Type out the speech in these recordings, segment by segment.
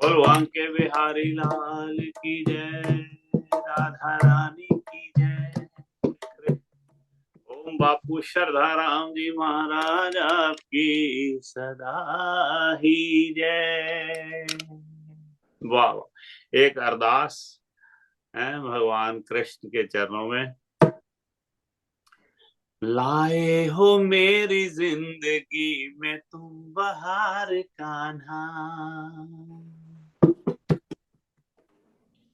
भगवान के बिहारी लाल की जय, राधा रानी की जय। ओम बापू श्रद्धा राम जी महाराज आपकी सदा ही जय। वाह वाह। एक अरदास है भगवान कृष्ण के चरणों में। लाए हो मेरी जिंदगी में तुम बहार कान्हा,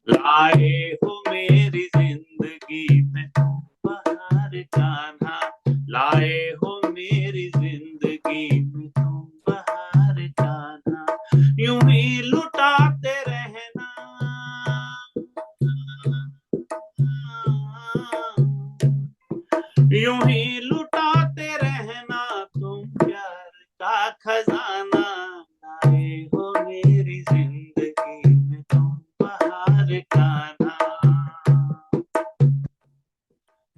लाए हो मेरी जिंदगी में तुम बहार कान्हा, लाए हो मेरी जिंदगी में तुम बहार कान्हा। यूं ही लुटाते रहना, यूं ही लुटाते रहना तुम प्यार का खजाना। लाए हो मेरी जिंदगी में तुम बहार कान्हा,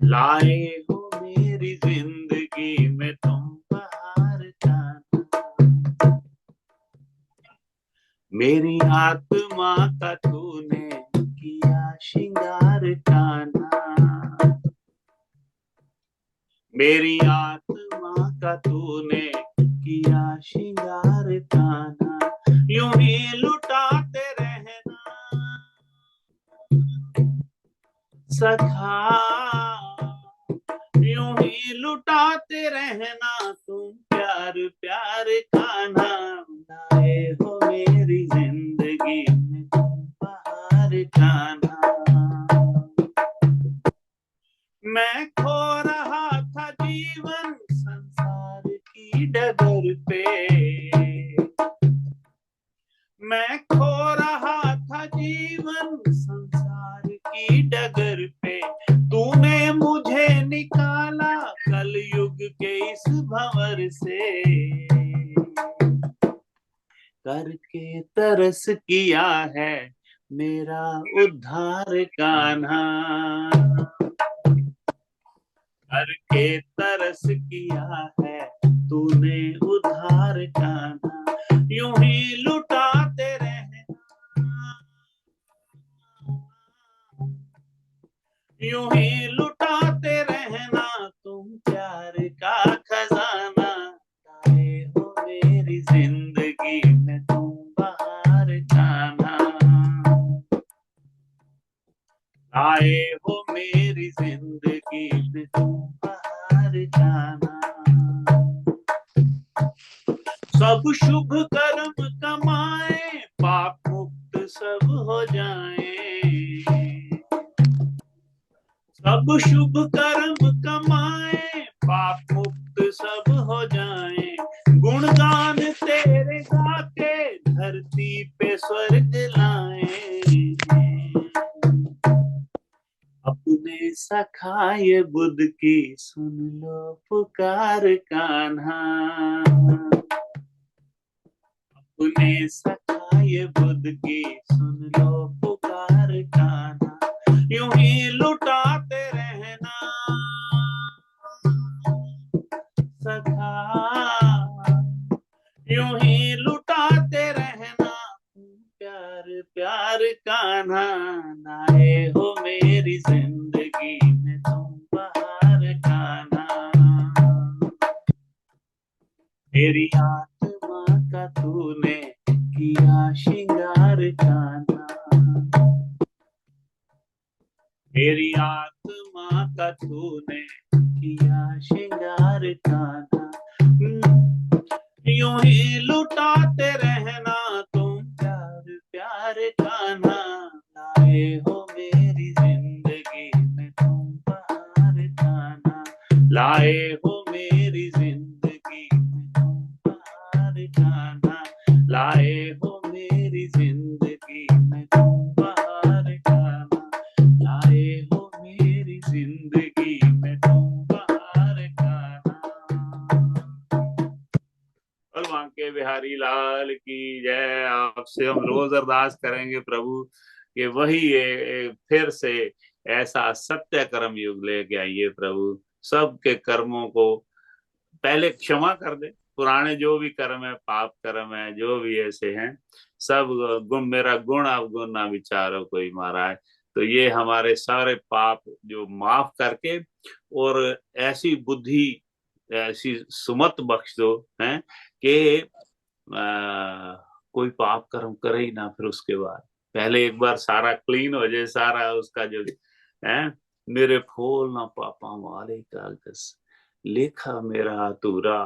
लाए हो मेरी जिंदगी में तुम बहार कान्हा। मेरी आत्मा का तूने किया श्रृंगार कान्हा, मेरी आत्मा का तूने किया श्रृंगार कान्हा। यूं ही लुटाते रहना सखा, यूं ही लुटाते रहना तुम प्यार प्यार कान्हा। लाए हो मेरी जिंदगी में तुम बहार कान्हा। मैं खो रहा था जीवन संसार की डगर पे, मैं खो रहा था जीवन संसार की डगर पे। तूने मुझे निकाला कलयुग के इस भंवर से, करके तरस किया है मेरा उद्धार कान्हा, करके तरस किया है तूने उद्धार कान्हा। यूं ही लुटाते रहना, यूं ही लुटाते रहना तुम प्यार का खजाना। लाए हो मेरी जिंदगी में तुम बहार कान्हा, लाए हो मेरी जिंदगी में तुम बहार कान्हा। सब शुभ कर्म कमाए पाप मुक्त सब हो जाए, सब शुभ कर्म कमाए पाप मुक्त सब हो जाए। गुणगान तेरे गाके धरती पे स्वर्ग लाए, अपने सखाए बुद्ध की सुन लो पुकार कान्हा, अपने सखाए बुद्ध की सुन लो पुकार कान्हा। यूं ही लुटाते रहना सखा, यूं ही लुटाते रहना प्यार प्यार कान्हा। लाए हो मेरी जिंदगी में तुम बहार कान्हा, मेरी आत्मा का तूने किया श्रृंगार कान्हा, मेरी आत्मा का तूने किया श्रृंगार कान्हा। यूं ही लुटाते रहना तुम प्यार प्यार कान्हा। लाए हो मेरी जिंदगी में तुम बहार कान्हा, लाए हो मेरी जिंदगी में तुम बहार कान्हा, लाए हो मेरी जिंदगी में तुम बहार कान्हा, लाए हो मेरी जिंदगी में तुम बहार कान्हा। भगवान के बिहारी लाल की जय। आपसे हम रोज अरदास करेंगे प्रभु कि वही फिर से ऐसा सत्य कर्म युग लेके आइए प्रभु। सबके कर्मों को पहले क्षमा कर दे, पुराने जो भी कर्म है पाप कर्म है जो भी ऐसे हैं सब गुण, मेरा गुण अवगुण ना विचारो कोई महाराज। तो ये हमारे सारे पाप जो माफ करके और ऐसी बुद्धि, ऐसी सुमत बख्श दो है कि कोई पाप कर्म करे ही ना, फिर उसके बाद पहले एक बार सारा क्लीन हो जाए, सारा उसका जो है। मेरे खोल ना पापा वाले कागज, लेखा मेरा अधूरा,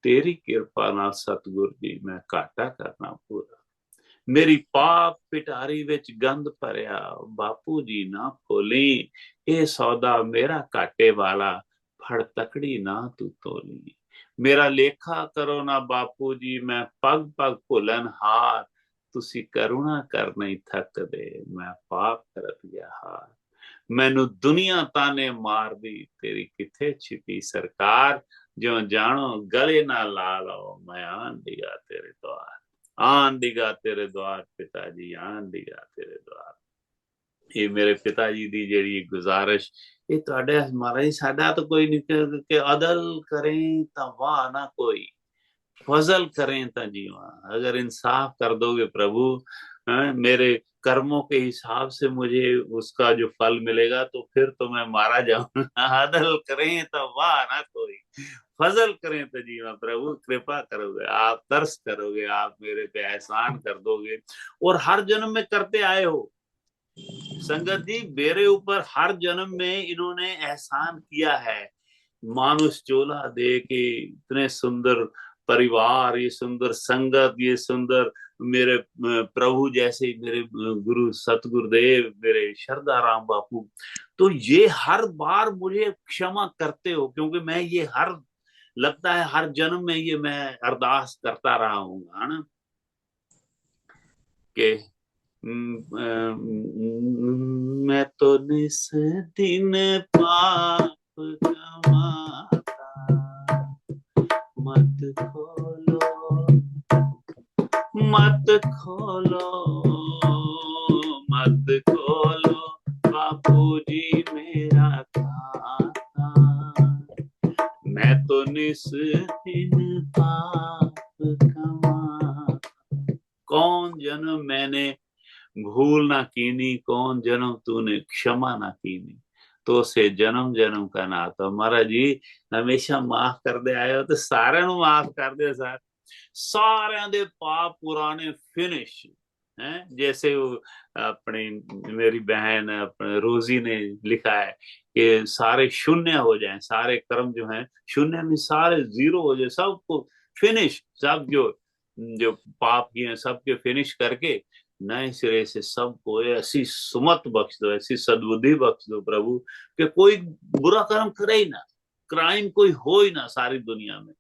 तेरी कृपा ना सतगुर जी मैं घाटा करना पूरा। मेरी पाप पिटारी विच गंद भरिया, बापू जी ना खोली, ये सौदा मेरा घाटे वाला, फड़ तकड़ी ना तू तोली। मेरा लेखा करो ना बापू जी, मैं पग पग भुलन हार, तुसी करुणा कर नहीं थकदे, मैं पाप करत गया हार। मैनू दुनिया ताने मार दी, तेरी किथे छिपी सरकार, जो जानो गले ना ला लो, मैं आन दिया तेरे द्वार, आन दिगा तेरे द्वार पिताजी, आन दिगा तेरे द्वार। ये मेरे पिताजी दी जेड़ी गुजारिश, ये ਤੁਹਾਡੇ महाराज साडा तो कोई नहीं कि अदल करें ता वाह ना कोई, फजल करें ता जीवा। अगर इंसाफ कर दोगे प्रभु, मेरे कर्मों के हिसाब से मुझे उसका जो फल मिलेगा, तो फिर तो मैं मारा जाऊंगा। अदल करें तो वाह ना कोई, फजल करें तो जीवा। प्रभु कृपा करोगे आप, तरस करोगे आप, मेरे पे एहसान कर दोगे, और हर जन्म में करते आए हो संगत जी। मेरे ऊपर हर जन्म में इन्होंने एहसान किया है। मानुष चोला दे के इतने सुंदर परिवार, ये सुंदर संगत, ये सुंदर मेरे प्रभु जैसे मेरे गुरु सतगुरुदेव, मेरे श्रद्धा राम बापू, तो ये हर बार मुझे क्षमा करते हो, क्योंकि मैं ये हर, लगता है हर जन्म में ये मैं अरदास करता रहा हूँ, है ना, कि मैं तो निस दिन पाप कमाता, मत खोलो, मत खोलो, मत खोलो बापूजी मेरा खाता, मैं तो निस दिन पाप कमाता। कौन जन्म मैंने भूल ना कीनी, कौन जन्म तूने क्षमा ना कीनी, तो से जन्म जन्म का नाता। महाराज जी हमेशा माफ कर दे आए हो, तो सारे माफ कर दे सर, सारे दे पाप पुराने फिनिश हैं। जैसे वो अपनी मेरी बहन अपने रोजी ने लिखा है कि सारे शून्य हो जाएं, सारे कर्म जो हैं शून्य में, सारे जीरो हो जाए, सबको फिनिश, सब जो जो पाप किए सबके फिनिश करके नए सिरे से सबको ऐसी सुमत बख्श दो, ऐसी सद्बुद्धि बख्श दो प्रभु, कि कोई बुरा कर्म करे ही ना, क्राइम कोई हो ही ना सारी दुनिया में।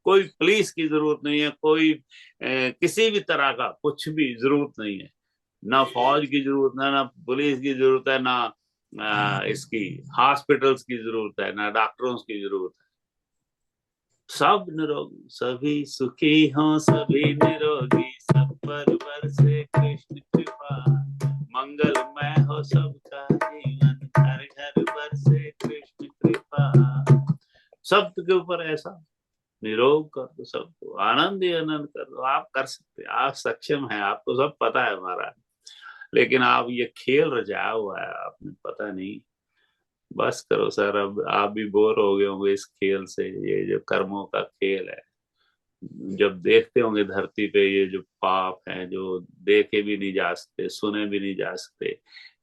कोई पुलिस की जरूरत नहीं है, कोई किसी भी तरह का कुछ भी जरूरत नहीं है, ना फौज की जरूरत है, ना पुलिस की जरूरत है, ना इसकी हॉस्पिटल्स की जरूरत है, ना डॉक्टरों की जरूरत है। सब निरोगी, सभी सुखी हो, सभी निरोगी, सब पर बरसे कृष्ण कृपा, मंगलमय हो सबका जीवन, घर घर बरसे कृष्ण कृपा। सबके ऊपर ऐसा निरोग कर दो, सबको आनंद ही आनंद कर दो। आप कर सकते, आप सक्षम हैं, आपको सब पता है हमारा, लेकिन आप ये खेल रचा हुआ है आपने, पता नहीं। बस करो सर, अब आप भी बोर हो गए होंगे इस खेल से, ये जो कर्मों का खेल है। जब देखते होंगे धरती पे ये जो पाप है, जो देखे भी नहीं जा सकते, सुने भी नहीं जा सकते,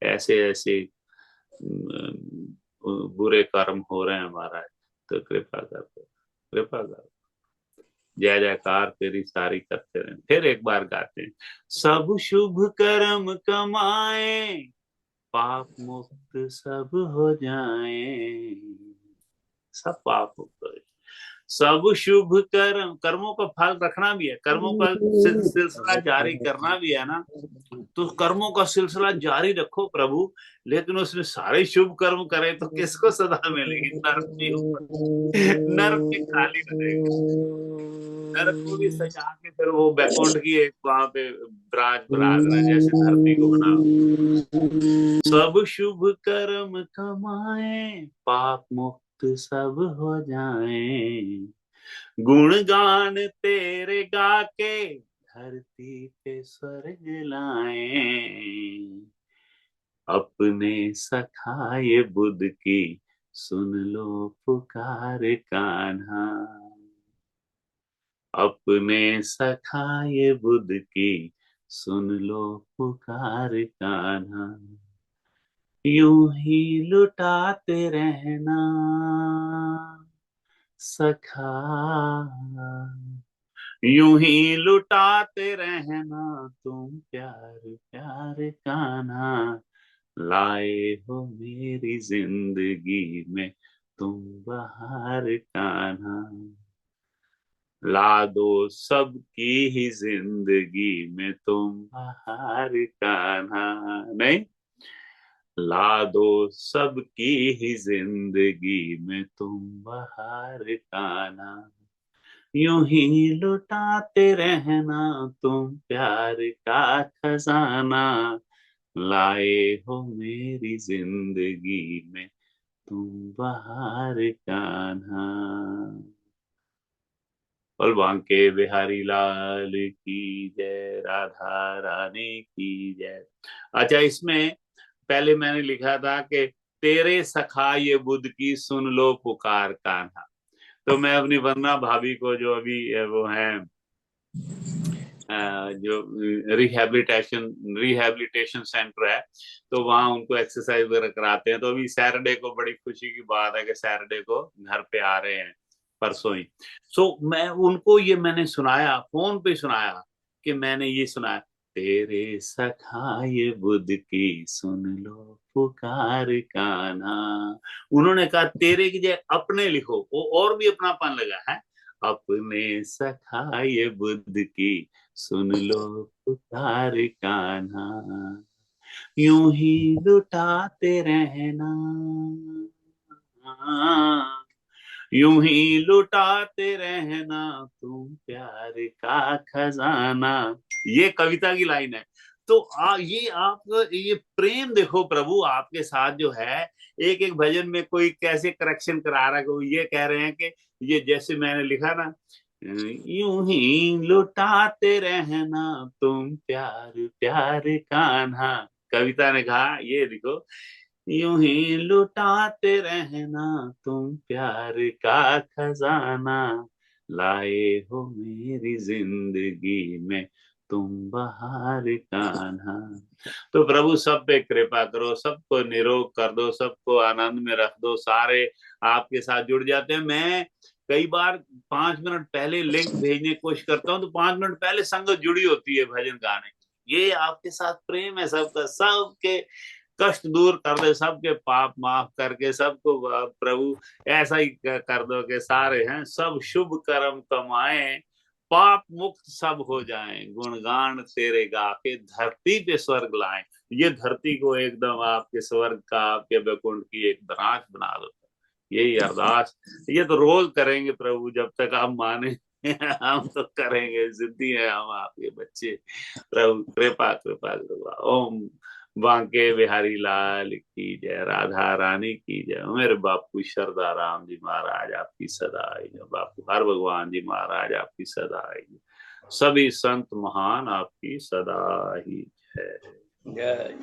ऐसे ऐसे बुरे कर्म हो रहे हैं हमारा, तो कृपा कर दो, कृपा कर। जय जयकार तेरी सारी करते रहे। फिर एक बार गाते हैं, सब शुभ कर्म कमाए, पाप मुक्त सब हो जाए, सब पाप मुक्त हो जाए। सब शुभ कर्म, कर्मों का फल रखना भी है, कर्मों का सिलसिला जारी करना भी है ना, तो कर्मों का सिलसिला जारी रखो प्रभु। लेकिन उसने सारे शुभ कर्म करे तो किसको सदा मिलेगी? नर्क भी ऊपर, नर्क भी खाली रहेगा, नर्क को भी सजा के फिर वो बैकुंठ की एक वहां पे ब्राज बना देना, जैसे धरती को बना। सब शुभ कर्म कमाए, पाप मुक्त सब हो जाए, गुणगान तेरे गा के धरती पे स्वर्ग लाए, अपने सखाए बुद्ध की सुन लो पुकार कान्हा, अपने सखाए बुद्ध की सुन लो पुकार कान्हा, यूं ही लुटाते रहना सखा, यूं ही लुटाते रहना तुम प्यार प्यार कान्हा, लाए हो मेरी जिंदगी में तुम बहार कान्हा, ला दो सबकी ही जिंदगी में तुम बहार कान्हा, नहीं, ला दो सबकी ही जिंदगी में तुम बहार कान्हा, यूं ही लुटाते रहना तुम प्यार का खजाना, लाए हो मेरी जिंदगी में तुम बहार कान्हा। और बांके बिहारी लाल की जय, राधा रानी की जय। अच्छा, इसमें पहले मैंने लिखा था कि तेरे सखा ये बुद्ध की सुन लो पुकार कान्हा, तो मैं अपनी वंदना भाभी को, जो अभी वो है जो रिहैबिलिटेशन सेंटर है, तो वहां उनको एक्सरसाइज वगैरह कराते हैं। तो अभी सैटरडे को, बड़ी खुशी की बात है कि सैटरडे को घर पे आ रहे हैं, परसों ही। मैं उनको ये मैंने सुनाया, फोन पे सुनाया कि मैंने ये सुना, तेरे सखा ये बुद्ध की सुन लो पुकार कान्हा। उन्होंने कहा तेरे की जगह अपने लिखो, वो और भी अपनापन लगा है, अपने सखा ये बुद्ध की सुन लो पुकार कान्हा, यूं ही लुटाते रहना, यूं ही लुटाते रहना तुम प्यार का खजाना। ये कविता की लाइन है। तो ये आप ये प्रेम देखो, प्रभु आपके साथ जो है, एक एक भजन में कोई कैसे करेक्शन करा रहा है, कोई ये कह रहे हैं कि ये जैसे मैंने लिखा ना, यूं ही लुटाते रहना तुम प्यार प्यार कान्हा, कविता ने कहा ये देखो, यूं ही लुटाते रहना तुम प्यार का खजाना, लाए हो मेरी जिंदगी में तुम बहार कान्हा। तो प्रभु सब पे कृपा करो, सबको निरोग कर दो, सबको आनंद में रख दो, सारे आपके साथ जुड़ जाते हैं। मैं कई बार 5 मिनट पहले लिंक भेजने की कोशिश करता हूँ, तो 5 मिनट पहले संगत जुड़ी होती है भजन गाने की। ये आपके साथ प्रेम है सबका, सबके कष्ट दूर कर दे, सबके पाप माफ करके सबको प्रभु ऐसा ही कर दो कि सारे हैं सब शुभ कर्म कमाए, पाप मुक्त सब हो जाएं, गुणगान तेरे गा के धरती पे स्वर्ग लाएं। ये धरती को एकदम आपके स्वर्ग का, आपके वैकुंठ की एक ब्रांच बना दो। यही अरदास, ये तो रोज करेंगे प्रभु, जब तक आप माने हम तो करेंगे, जिद्दी है हम आपके बच्चे। प्रभु कृपा कृपा कृपा। ओम बांके बिहारी लाल की जय, राधा रानी की जय। मेरे बापू शरदा राम जी महाराज आपकी सदा आई, बापू हर भगवान जी महाराज आपकी सदा आई, सभी संत महान आपकी सदा ही जय।